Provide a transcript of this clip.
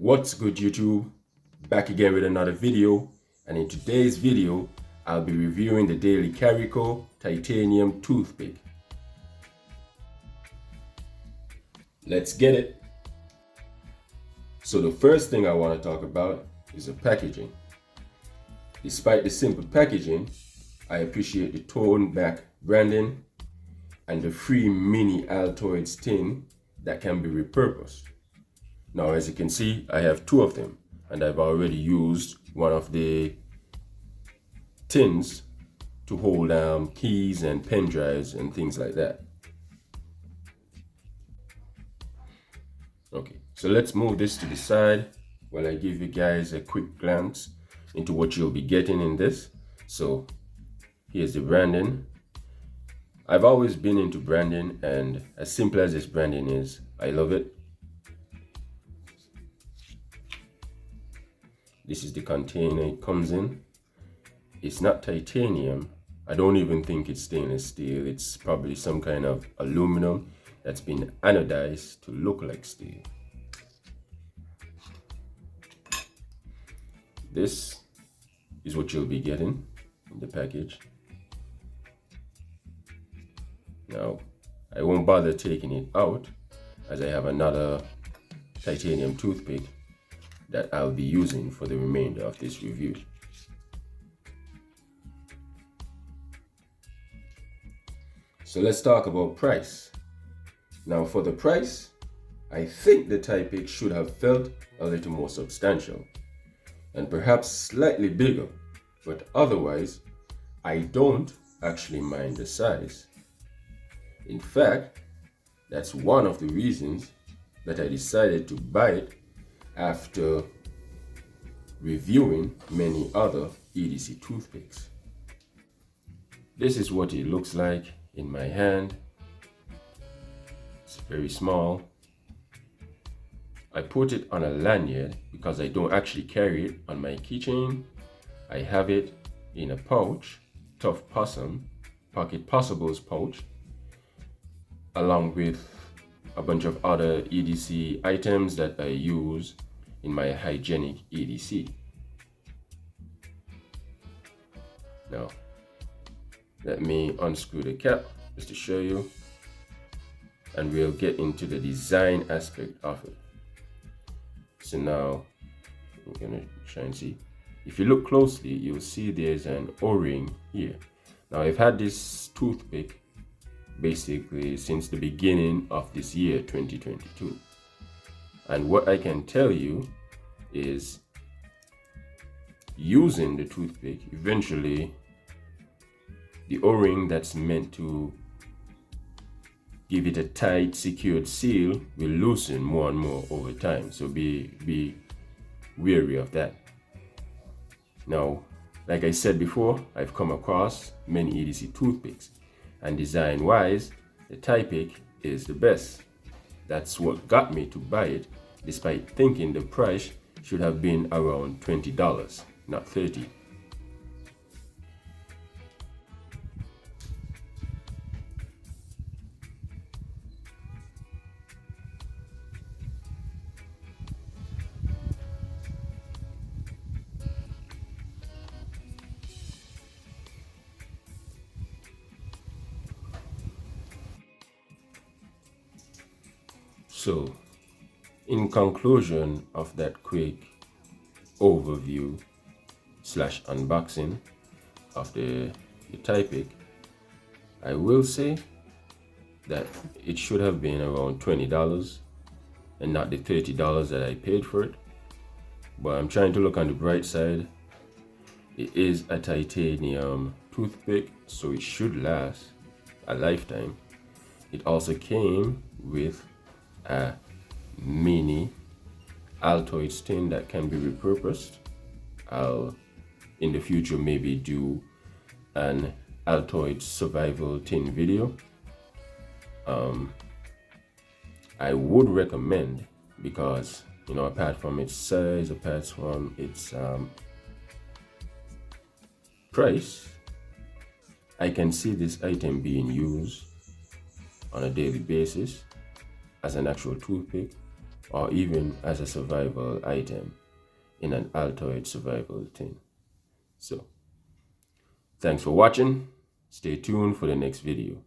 What's good, YouTube? Back again with another video, and in today's video I'll be reviewing the Daily Carico Titanium Toothpick. Let's get it. So the first thing I want to talk about is the packaging. Despite the simple packaging, I appreciate the toned back branding and the free mini Altoids tin that can be repurposed. Now, as you can see, I have two of them, and I've already used one of the tins to hold keys and pen drives and things like that. Okay, so let's move this to the side while I give you guys a quick glance into what you'll be getting in this. So here's the branding. I've always been into branding, and as simple as this branding is, I love it. This is the container it comes in. It's not titanium. I don't even think it's stainless steel. It's probably some kind of aluminum that's been anodized to look like steel. This is what you'll be getting in the package. Now, I won't bother taking it out as I have another titanium toothpick that I'll be using for the remainder of this review. So let's talk about price. Now, for the price, I think the Toothpick should have felt a little more substantial and perhaps slightly bigger, but otherwise, I don't actually mind the size. In fact, that's one of the reasons that I decided to buy it after reviewing many other EDC toothpicks. This is what it looks like in my hand. It's very small. I put it on a lanyard because I don't actually carry it on my keychain. I have it in a pouch, Tough Possum, Pocket Possibles pouch, along with a bunch of other EDC items that I use in my hygienic EDC. Now, let me unscrew the cap just to show you, and we'll get into the design aspect of it. So now, I'm gonna try and see. If you look closely, you'll see there's an O-ring here. Now, I've had this toothpick basically since the beginning of this year, 2022. And what I can tell you is using the toothpick, eventually the O-ring that's meant to give it a tight, secured seal will loosen more and more over time. So be wary of that. Now, like I said before, I've come across many EDC toothpicks, and design-wise, the Toothpick is the best. That's what got me to buy it, despite thinking the price should have been around $20, not $30. So, in conclusion of that quick overview / unboxing of the Toothpick, I will say that it should have been around $20 and not the $30 that I paid for it. But I'm trying to look on the bright side. It is a titanium toothpick, so it should last a lifetime. It also came with a mini Altoids tin that can be repurposed. I'll in the future maybe do an Altoids survival tin video. I would recommend, because apart from its size, apart from its price, I can see this item being used on a daily basis as an actual toothpick, or even as a survival item in an altered survival thing. So, thanks for watching. Stay tuned for the next video.